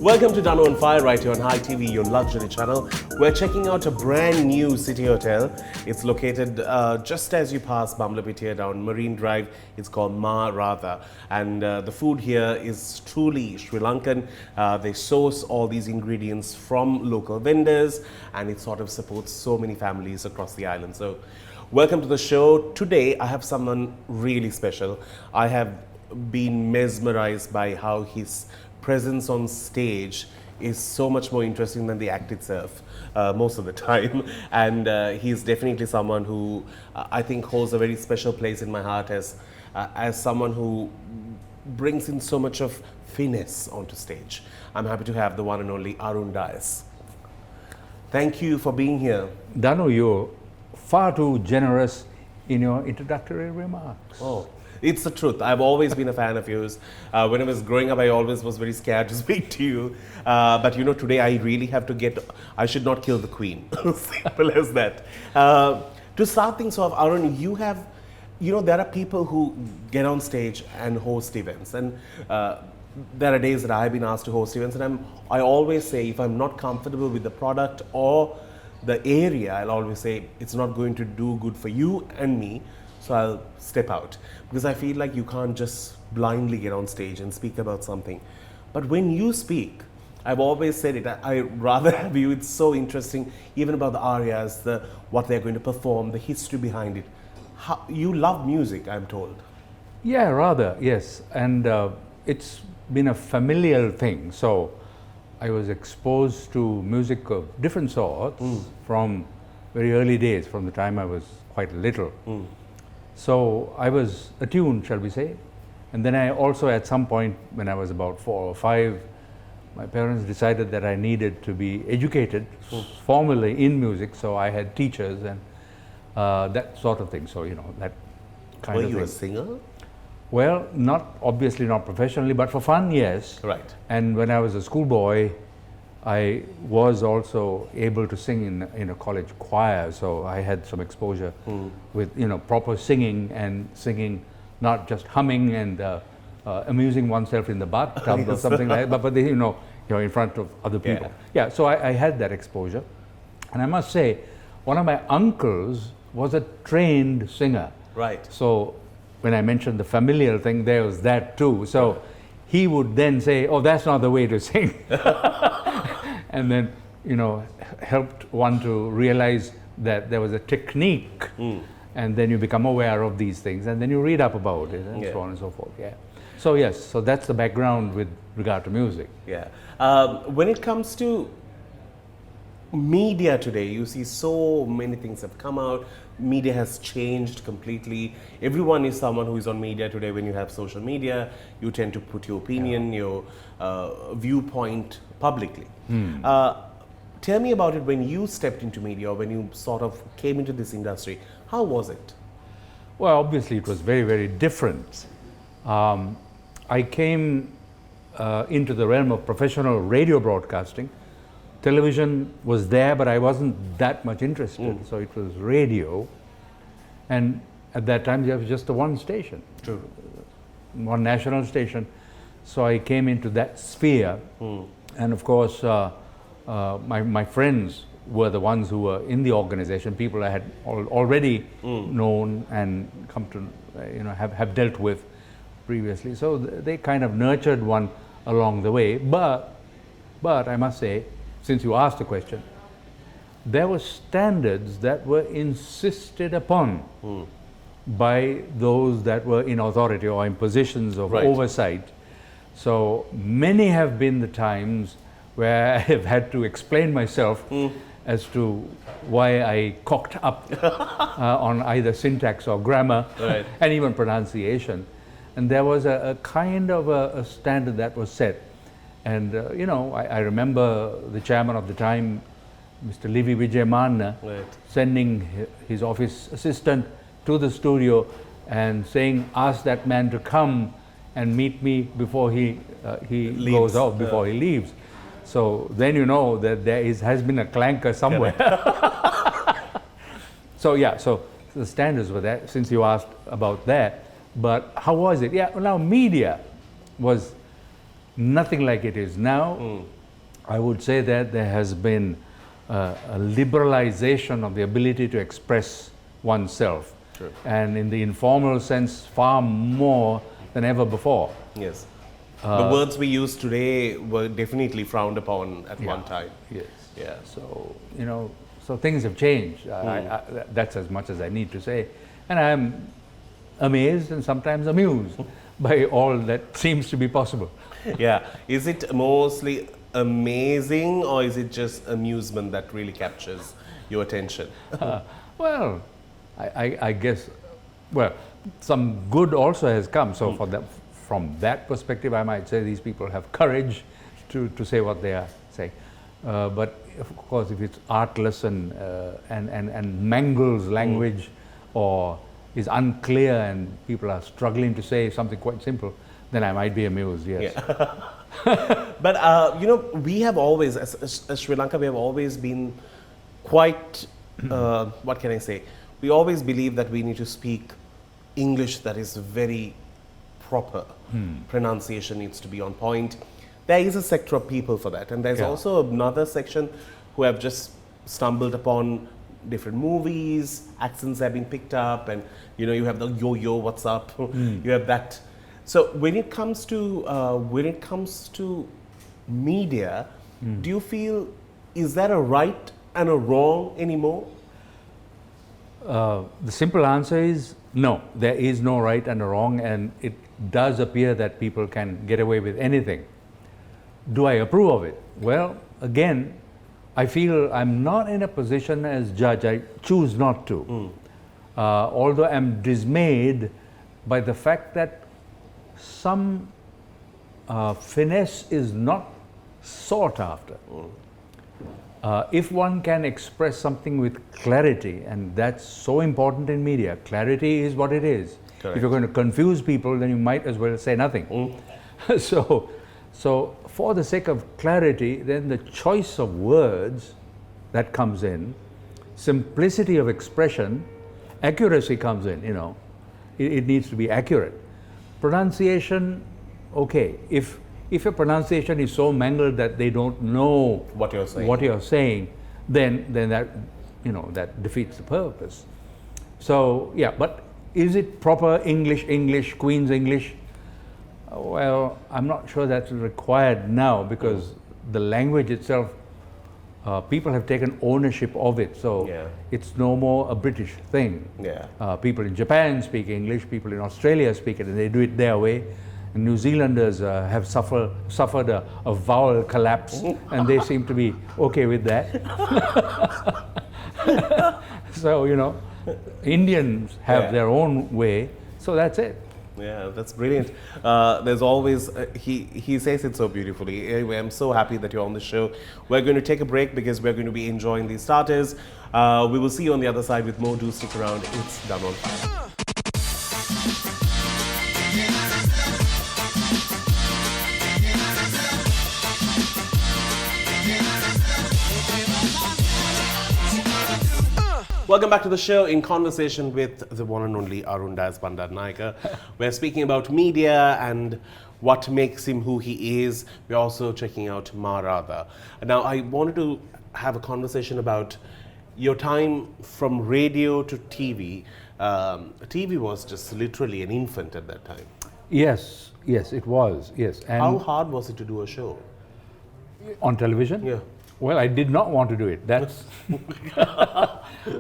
Welcome to Danu on Fire right here on Hi TV, your luxury channel. We're checking out a brand new city hotel. It's located just as you pass Bamlapitiya down Marine Drive. It's called Ma Radha, and the food here is truly Sri Lankan. They source all these ingredients from local vendors, and it sort of supports so many families across the island. So, welcome to the show. Today, I have someone really special. I have been mesmerized by how his presence on stage is so much more interesting than the act itself most of the time, and he's definitely someone who I think holds a very special place in my heart as someone who brings in so much of finesse onto stage. I'm happy to have the one and only Arun. Thank you for being here. Danu, you're far too generous in your introductory remarks. Oh, it's the truth. I've always been a fan of yours. When I was growing up, I always was very scared to speak to you. But you know, today I really have to I should not kill the queen. Simple as that. To start things off, Arun, there are people who get on stage and host events. And there are days that I've been asked to host events. And I always say, if I'm not comfortable with the product or the area, I'll always say, it's not going to do good for you and me. So I'll step out, because I feel like you can't just blindly get on stage and speak about something. But when you speak, I've always said it, I rather have you, it's so interesting, even about the arias, what they're going to perform, the history behind it. You love music, I'm told. Yeah, rather, yes. And it's been a familial thing. So I was exposed to music of different sorts from very early days, from the time I was quite little. So I was attuned, shall we say. And then I also, at some point when I was about 4 or 5, my parents decided that I needed to be educated formally in music. So I had teachers and that sort of thing. So, you know, that kind of thing. Were you a singer? Well, obviously not professionally, but for fun, yes. Right. And when I was a schoolboy, I was also able to sing in a college choir, so I had some exposure with proper singing, and singing, not just humming and amusing oneself in the bathtub or something like that, but in front of other people. Yeah, so I had that exposure, and I must say, one of my uncles was a trained singer. Right. So when I mentioned the familial thing, there was that too. So he would then say, "Oh, that's not the way to sing." And then, helped one to realize that there was a technique, and then you become aware of these things, and then you read up about it, and so on and so forth. Yeah. So yes, so that's the background with regard to music. Yeah. When it comes to media today, you see so many things have come out. Media has changed completely. Everyone is someone who is on media today. When you have social media, you tend to put your opinion, your viewpoint publicly. Tell me about it when you stepped into media, or when you sort of came into this industry. How was it? Well, obviously it was very, very different. I came into the realm of professional radio broadcasting. Television was there, but I wasn't that much interested, so it was radio. And at that time, there was just the one station, one national station. So I came into that sphere, and of course, my friends were the ones who were in the organization, people I had already known and come to have dealt with previously. So they kind of nurtured one along the way. But I must say, since you asked the question, there were standards that were insisted upon by those that were in authority or in positions of oversight. So many have been the times where I have had to explain myself as to why I cocked up on either syntax or grammar, and even pronunciation. And there was a kind of a standard that was set. And I remember the chairman of the time, Mr. Livi Vijaymanna, sending his office assistant to the studio and saying, "Ask that man to come and meet me before he goes off, before he leaves." So then you know that has been a clanker somewhere. So the standards were there, since you asked about that. But how was it? Yeah, well, now media was nothing like it is now. I would say that there has been a liberalization of the ability to express oneself. True. And in the informal sense, far more than ever before. Yes. The words we use today were definitely frowned upon at one time. Yes. Yeah. So, you know, so things have changed. That's as much as I need to say. And I'm amazed and sometimes amused by all that seems to be possible. Yeah. Is it mostly amazing, or is it just amusement that really captures your attention? Well, I guess, well, some good also has come. So from that perspective, I might say these people have courage to say what they are saying. But of course, if it's artless and mangles language, or is unclear and people are struggling to say something quite simple, then I might be amused, yes. Yeah. But, you know, we have always, as Sri Lanka, we have always been quite, what can I say? We always believe that we need to speak English that is very proper. Pronunciation needs to be on point. There is a sector of people for that. And there's also another section who have just stumbled upon different movies, accents have been picked up, and, you know, you have the yo-yo, what's up? You have that. So when it comes to media, do you feel, is that a right and a wrong anymore? The simple answer is no. There is no right and a wrong, and it does appear that people can get away with anything. Do I approve of it? Well, again, I feel I'm not in a position as judge. I choose not to. Although I'm dismayed by the fact that some finesse is not sought after. If one can express something with clarity, and that's so important in media, clarity is what it is. Correct. If you're going to confuse people, then you might as well say nothing. So for the sake of clarity, then the choice of words that comes in, simplicity of expression, accuracy comes in, you know. It needs to be accurate. Pronunciation, okay. If your pronunciation is so mangled that they don't know What you're saying. then that, you know, that defeats the purpose. So yeah, but is it proper English, Queen's English? Well, I'm not sure that's required now, because the language itself, people have taken ownership of it. So it's no more a British thing. People in Japan speak English, people in Australia speak it, and they do it their way. And New Zealanders have suffered a vowel collapse, and they seem to be okay with that. So, you know, Indians have their own way, so that's it. Yeah, that's brilliant. There's always, he says it so beautifully. Anyway, I'm so happy that you're on the show. We're going to take a break because we're going to be enjoying these starters. We will see you on the other side with more. Do stick around. It's Danu. Welcome back to the show, in conversation with the one and only Arun Bandaranaike. We're speaking about media and what makes him who he is. We're also checking out Ma Radha. Now, I wanted to have a conversation about your time from radio to TV. TV was just literally an infant at that time. Yes, it was, yes. And how hard was it to do a show? On television? Yeah. Well, I did not want to do it. That's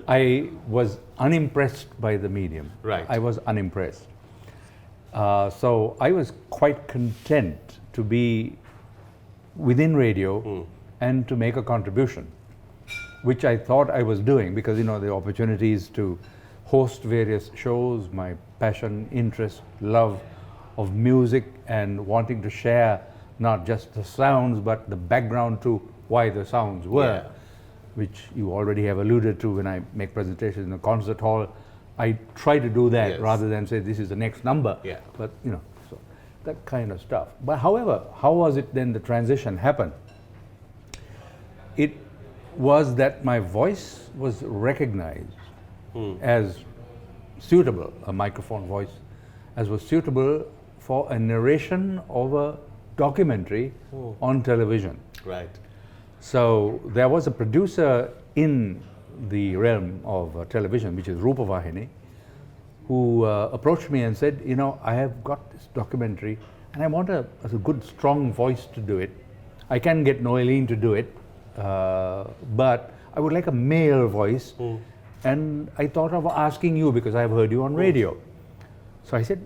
I was unimpressed by the medium. Right. I was unimpressed. So I was quite content to be within radio and to make a contribution, which I thought I was doing, because, you know, the opportunities to host various shows, my passion, interest, love of music, and wanting to share not just the sounds but the background to why the sounds were, which you already have alluded to when I make presentations in the concert hall. I try to do that rather than say this is the next number. But, you know, so that kind of stuff. But however, how was it then the transition happened? It was that my voice was recognized as suitable, a microphone voice, as was suitable for a narration of a documentary on television. Right. So there was a producer in the realm of television, which is Rupavahini, who approached me and said, you know, I have got this documentary and I want a good, strong voice to do it. I can get Noeline to do it, but I would like a male voice. And I thought of asking you because I've heard you on radio. So I said,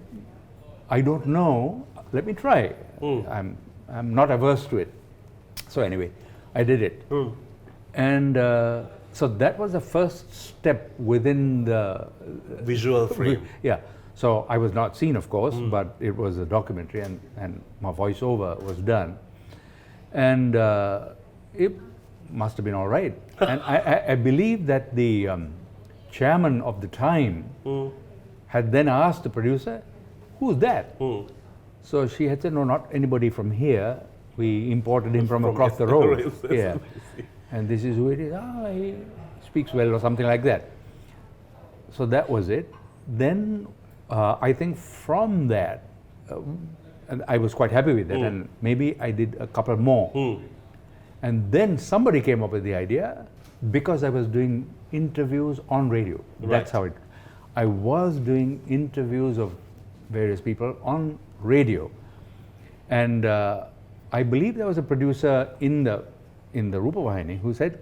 I don't know, let me try. I'm not averse to it. So anyway, I did it. And so that was the first step within the Visual frame. Yeah. So I was not seen, of course, but it was a documentary, and my voiceover was done. And it must have been all right. And I believe that the chairman of the time had then asked the producer, who's that? So she had said, no, not anybody from here. We imported him from across the road. Yeah. And this is who it is. Ah, he speaks well, or something like that. So that was it. Then I think from that, and I was quite happy with that, and maybe I did a couple more. And then somebody came up with the idea, because I was doing interviews on radio. That's how it. I was doing interviews of various people on radio, and I believe there was a producer in the Rupavahini who said,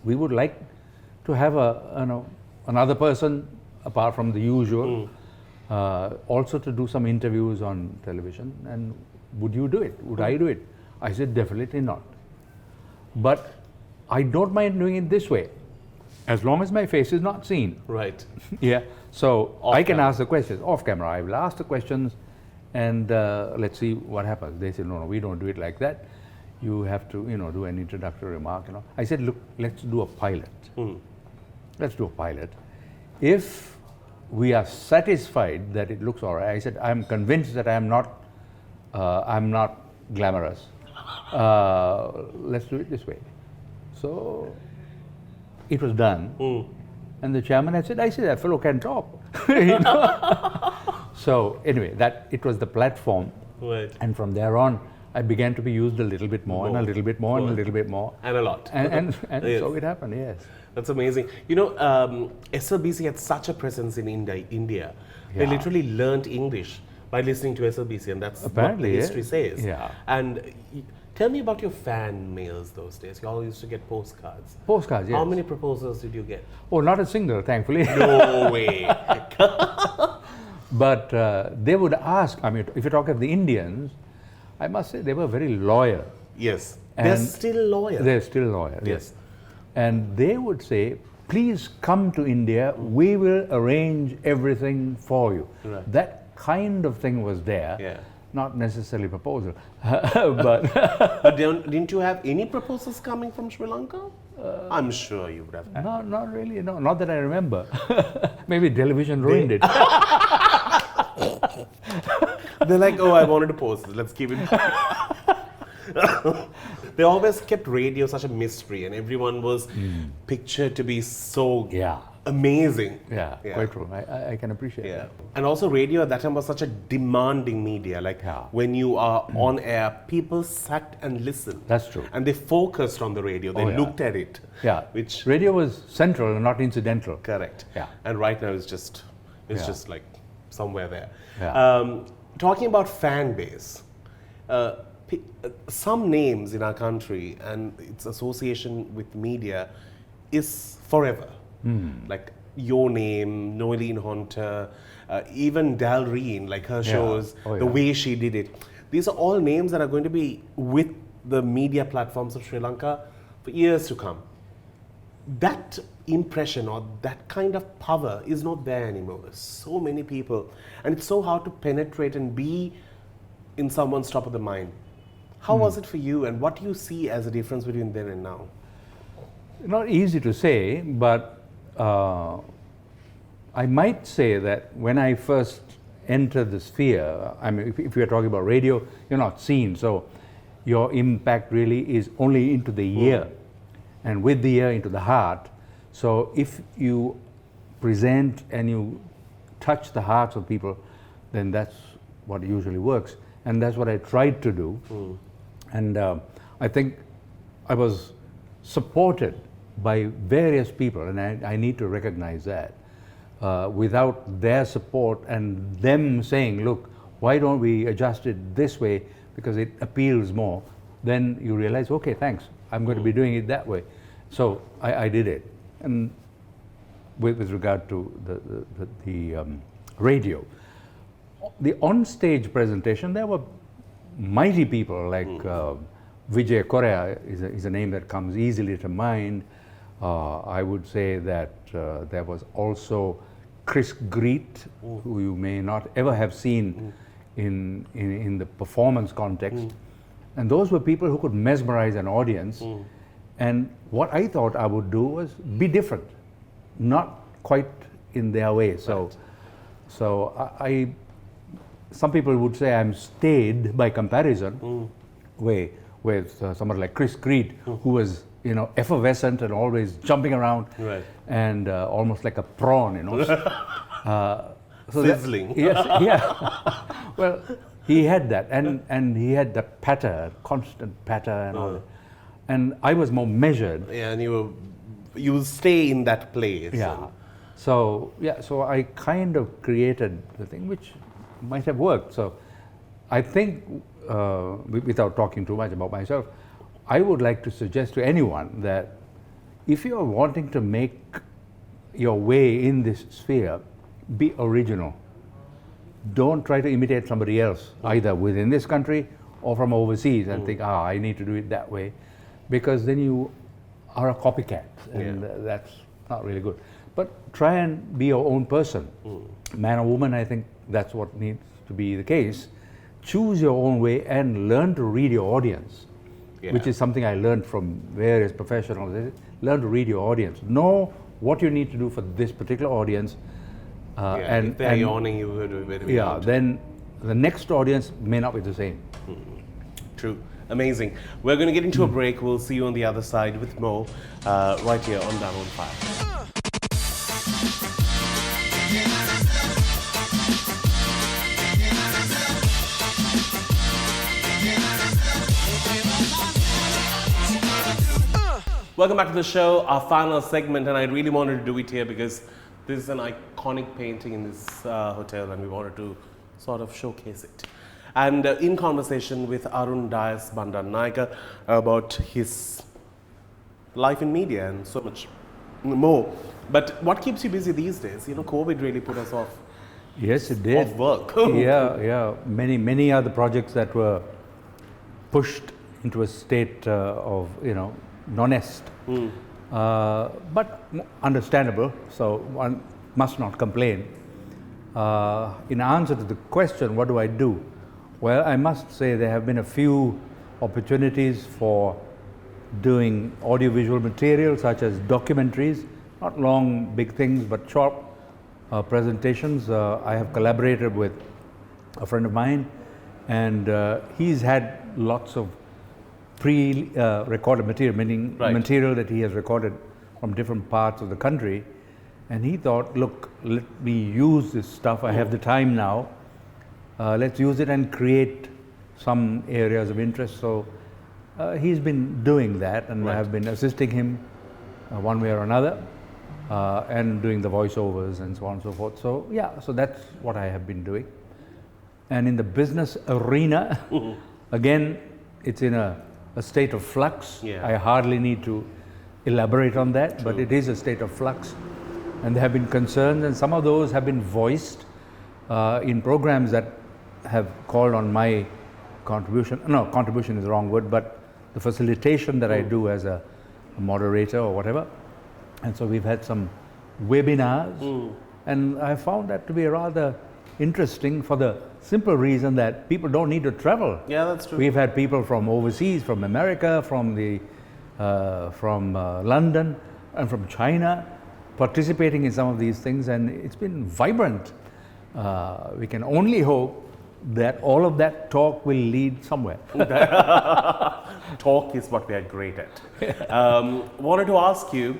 we would like to have another person apart from the usual, also to do some interviews on television, and would you do it? Would I do it? I said, definitely not. But I don't mind doing it this way, as long as my face is not seen. Right. Yeah. So Off I can camera. ask the questions off camera. I will ask the questions, and let's see what happens. They said, no, we don't do it like that. You have to, do an introductory remark. I said, look, let's do a pilot. Let's do a pilot. If we are satisfied that it looks all right, I said, I'm convinced that I'm not glamorous. Let's do it this way. So it was done. And the chairman had said, I see that fellow can talk. So anyway, it was the platform. Right. And from there on, I began to be used a little bit more, and a little bit more, and a little bit more. And a lot. And Yes. so it happened, yes. That's amazing. SLBC had such a presence in India. They Yeah. literally learned English by listening to SLBC, and that's Apparently, what the yeah. history says. Yeah. And tell me about your fan mails those days. You all used to get postcards. Postcards, yes. How many proposals did you get? Oh, not a single, thankfully. No way. But they would ask, if you talk of the Indians, I must say they were very loyal. Yes. They're And still loyal. They're still loyal, Yes. yes. And they would say, please come to India, we will arrange everything for you. Right. That kind of thing was there. Yeah. Not necessarily proposal, but But didn't you have any proposals coming from Sri Lanka? I'm sure you would have had. no, not really, no, not that I remember. Maybe television ruined it. They're like, oh, I wanted to post this. Let's keep it. They always kept radio such a mystery, and everyone was pictured to be so Yeah. amazing. Yeah, quite true. I can appreciate Yeah. that. And also, radio at that time was such a demanding media. Like, Yeah. when you are on air, people sat and listened. That's true. And they focused on the radio. They Oh, yeah. looked at it. Yeah, Which, radio was central and not incidental. correct. Yeah. And right now, it's just Yeah. like somewhere there. Yeah. Talking about fan base, some names in our country and its association with media is forever. Like your name, Noeline Hunter, even Dalreen, like her shows, Oh, the yeah. way she did it. These are all names that are going to be with the media platforms of Sri Lanka for years to come. That impression or that kind of power is not there anymore. There's so many people, and it's so hard to penetrate and be in someone's top of the mind. How was it for you, and what do you see as a difference between then and now? Not easy to say, but I might say that when I first entered the sphere, if you're talking about radio, you're not seen, so your impact really is only into the ear, and with the ear into the heart. So if you present and you touch the hearts of people, then that's what usually works, and that's what I tried to do. And I think I was supported by various people, and I need to recognize that. Without their support and them saying, look, why don't we adjust it this way because it appeals more, then you realize, okay, thanks, I'm going to be doing it that way. So I did it. And with regard to the radio, the on-stage presentation, there were mighty people like Vijay Korea is a name that comes easily to mind. I would say that there was also Chris Greet, who you may not ever have seen in the performance context. And those were people who could mesmerize an audience. And what I thought I would do was be different, not quite in their way. So, some people would say I'm staid by comparison, with someone like Chris Greet, who was effervescent and always jumping around, and almost like a prawn, So sizzling. Yes, yeah. Well, he had that, and he had the patter, constant patter, and all that. And I was more measured. Yeah, and you stay in that place. Yeah. So I kind of created the thing which might have worked. So I think, without talking too much about myself, I would like to suggest to anyone that if you are wanting to make your way in this sphere, be original. Don't try to imitate somebody else, either within this country or from overseas, and think, I need to do it that way, because then you are a copycat, and that's not really good. But try and be your own person. Man or woman, I think that's what needs to be the case. Choose your own way and learn to read your audience, which is something I learned from various professionals. Learn to read your audience. Know what you need to do for this particular audience. And if they're yawning, you would do it. Yeah, then the next audience may not be the same. True. Amazing. We're going to get into a break. We'll see you on the other side with more right here on Danu on Fire. Welcome back to the show, our final segment, and I really wanted to do it here because this is an iconic painting in this hotel, and we wanted to sort of showcase it. And in conversation with Arun Bandaranaike about his life in media and so much more. But what keeps you busy these days? COVID really put us off. Yes, it did. Off work. Yeah. Many other projects that were pushed into a state of non-est. But understandable, so one must not complain. In answer to the question, what do I do? Well, I must say there have been a few opportunities for doing audiovisual material, such as documentaries, not long, big things, but short presentations. I have collaborated with a friend of mine, and he's had lots of pre-recorded material, meaning material that he has recorded from different parts of the country. And he thought, look, let me use this stuff. I have the time now. Let's use it and create some areas of interest. So he's been doing that, and I have been assisting him one way or another, and doing the voiceovers and so on and so forth. So so that's what I have been doing. And in the business arena, again, it's in a state of flux. I hardly need to elaborate on that, but it is a state of flux. And there have been concerns, and some of those have been voiced in programs that have called on my contribution. No, contribution is the wrong word, but the facilitation that I do as a moderator or whatever. And so we've had some webinars, and I found that to be rather interesting for the simple reason that people don't need to travel. Yeah, that's true. We've had people from overseas, from America, from London, and from China, participating in some of these things, and it's been vibrant. We can only hope that all of that talk will lead somewhere. Talk is what we are great at. Wanted to ask you,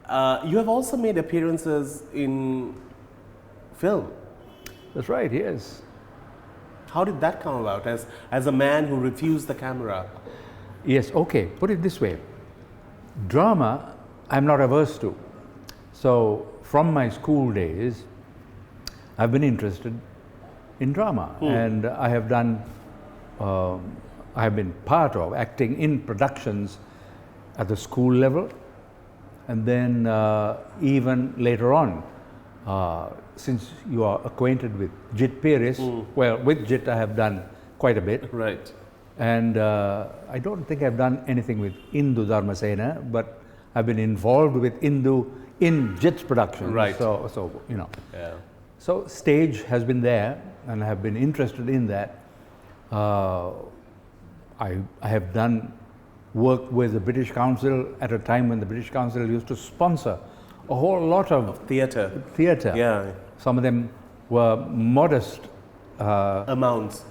you have also made appearances in film. That's right, yes. How did that come about as a man who refused the camera? Yes, okay, put it this way. Drama, I'm not averse to. So, from my school days, I've been interested in drama, and I have done, I have been part of acting in productions at the school level, and then even later on, since you are acquainted with Jit Peris, well, with Jit I have done quite a bit. Right. And I don't think I've done anything with Indu Dharmasena, but I've been involved with Indu in Jit's production. Right. So you know. Yeah. So stage has been there, and I have been interested in that. I have done work with the British Council at a time when the British Council used to sponsor a whole lot of Theatre. theatre. Some of them were modest. Amounts.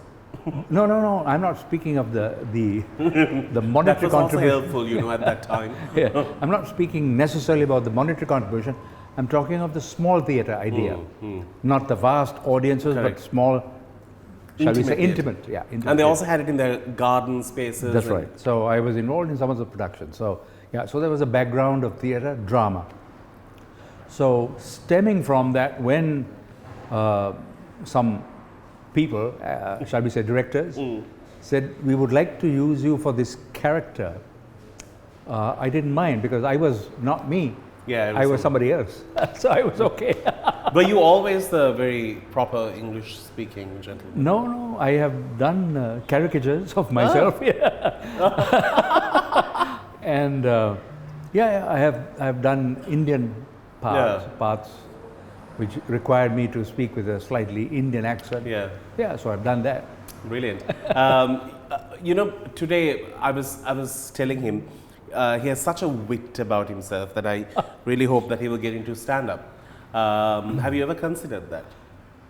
No. I'm not speaking of the That monetary was also contribution. helpful, you know, at that time. Yeah. I'm not speaking necessarily about the monetary contribution. I'm talking of the small theatre idea, not the vast audiences, Correct. but small, shall we say, Intimate intimate. Yeah, intimate. And they also had it in their garden spaces. That's and- right. So I was involved in some of the production. So yeah, so there was a background of theatre, drama. So stemming from that, when some people, shall we say directors, said, we would like to use you for this character, I didn't mind because I was not me. Yeah, it I was some- somebody else. So I was okay. Were you always the very proper English-speaking gentleman? No, I have done caricatures of myself. Yeah. And yeah, I have done Indian parts which required me to speak with a slightly Indian accent. Yeah. So I've done that. Brilliant. You know, today I was telling him he has such a wit about himself that I really hope that he will get into stand-up. Have you ever considered that?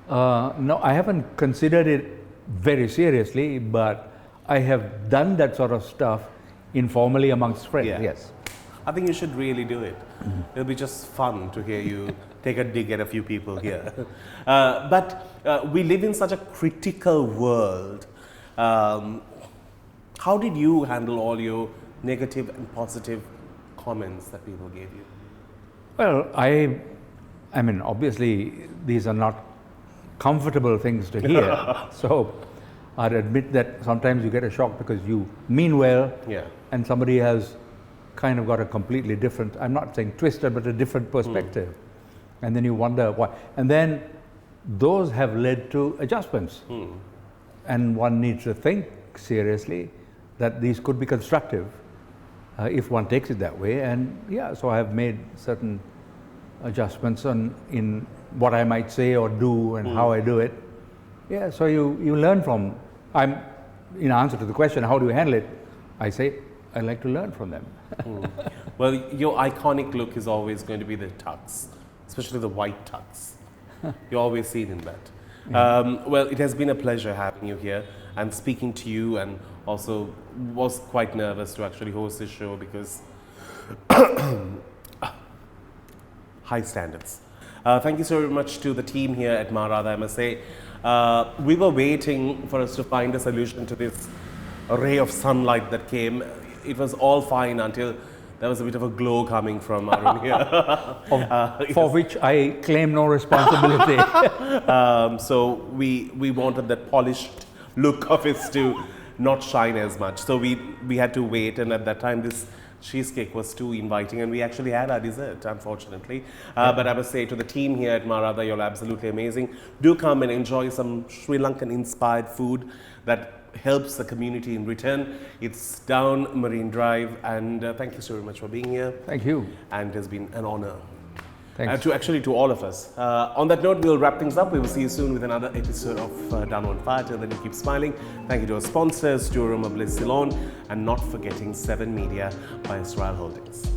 No, I haven't considered it very seriously, but I have done that sort of stuff informally amongst friends. Yeah. Yes. I think you should really do it. It'll be just fun to hear you take a dig at a few people here. But we live in such a critical world. How did you handle all your negative and positive comments that people gave you? Well, I mean, obviously, these are not comfortable things to hear. So I'd admit that sometimes you get a shock because you mean well, Yeah. and somebody has kind of got a completely different, I'm not saying twisted, but a different perspective. And then you wonder why. And then those have led to adjustments. And one needs to think seriously that these could be constructive if one takes it that way. And yeah, so I have made certain adjustments in what I might say or do and how I do it. Yeah, so you learn from, in answer to the question, how do you handle it? I say, I like to learn from them. Well, your iconic look is always going to be the tux, especially the white tux. You're always seen in that. Well, it has been a pleasure having you here and speaking to you, and also was quite nervous to actually host this show because high standards. Thank you so much to the team here at Maharada. I must say, we were waiting for us to find a solution to this ray of sunlight that came. It was all fine until there was a bit of a glow coming from Arun here. For which I claim no responsibility. So we wanted that polished look of his to not shine as much. So we had to wait, and at that time this cheesecake was too inviting, and we actually had our dessert, unfortunately. But I must say to the team here at Maharada, you're absolutely amazing. Do come and enjoy some Sri Lankan inspired food that helps the community in return. It's down Marine Drive, and thank you so much for being here. Thank you. And it has been an honor. Thanks. To all of us. On that note, we'll wrap things up. We will see you soon with another episode of Danu on Fire. Till then, you keep smiling. Thank you to our sponsors, Durham Bliss Ceylon, and not forgetting 7 Media by Israel Holdings.